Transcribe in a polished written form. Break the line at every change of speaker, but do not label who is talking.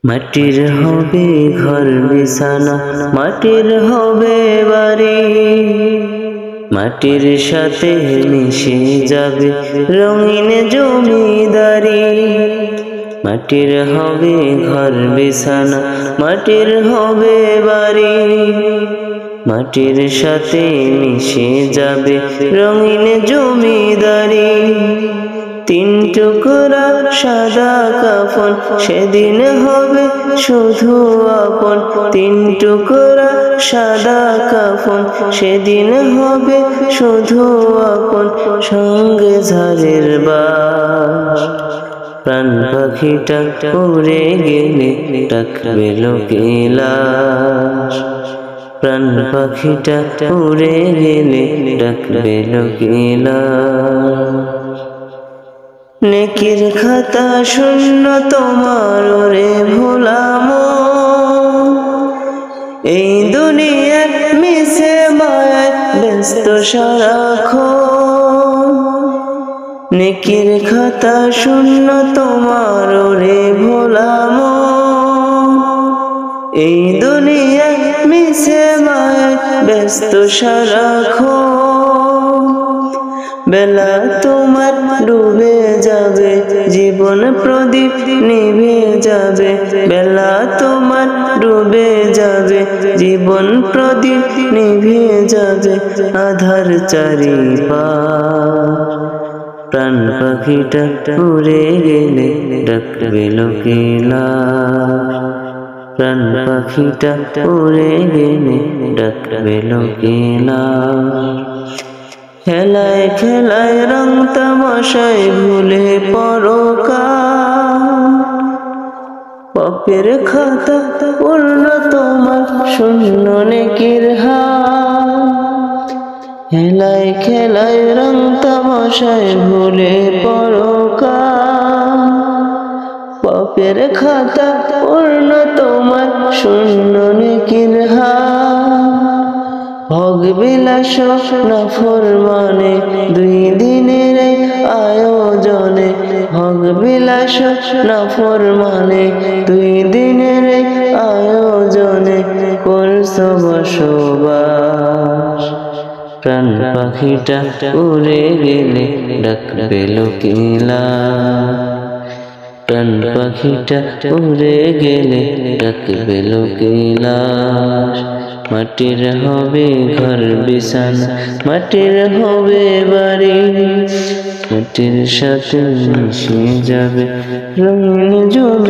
মাটির হবে ঘর বিছানা, মাটির হবে বাড়ি, মাটির সাথে মিশে যাবে রঙিন জমিদারি। মাটির হবে ঘর বিছানা, মাটির হবে বাড়ি, মাটির সাথে মিশে যাবে রঙিন জমিদারি। তিন টুকরা সাদা কাফন সেদিন হবে শুধু আপন, তিন টুকরা সাদা কাফন সেদিন হবে শুধু আপন, সঙ্গে ঝাড়ের বাস। প্রাণ পাখিটা উড়ে গেলে ডাকবে লোকে লাশ, প্রাণ পাখিটা উড়ে গেলে ডাকবে লোকে লাশ। নেকির খাতা শূন্য তোমার ওরে ভোলাম, এই দুনিয়ার মিশে মায়ায় ব্যস্ত সারাক্ষণ। নেকির খাতা শূন্য তোমার ওরে ভোলাম, এই দুনিয়ার মিশে মায়ায় ব্যস্ত সারাক্ষণ। বেলা তোমার ডুবে যাবে, জীবন প্রদীপ নিভে যাবে, বেলা তোমার ডুবে যাবে, জীবন প্রদীপ নিভে যাবে, আধার চারিপাশ। প্রাণ পাখিটা উড়ে গেলে ডাকবে লোকে লাশ, প্রাণ পাখিটা উড়ে গেলে ডাকবে লোকে লাশ। খেলায় খেলায় রং তামাশায় ভুলে পরকাল, পাপের খাতা পূর্ণ তোমার শূন্য নেকির হাল। খেলায় খেলায় রং তামাশায় ভুলে পরকাল, পাপের খাতা পূর্ণ তোমার শূন্য নেকির হাল। ভোগ বিলাস নাফরমানে দুই দিনের আয়োজনে, ভোগ বিলাস নাফরমানে দুই দিনের আয়োজনে করছো বসবাস। প্রাণ পাখিটা উড়ে গেলে ডাকবে লোকে লাশ, প্রাণ পাখিটা উড়ে গেলে ডাকবে লোকে লাশ। মাটির হবে ঘর বিছানা, মাটির হবে বাড়ি, মাটির সাথে মিশে যাবে রঙিন জমি।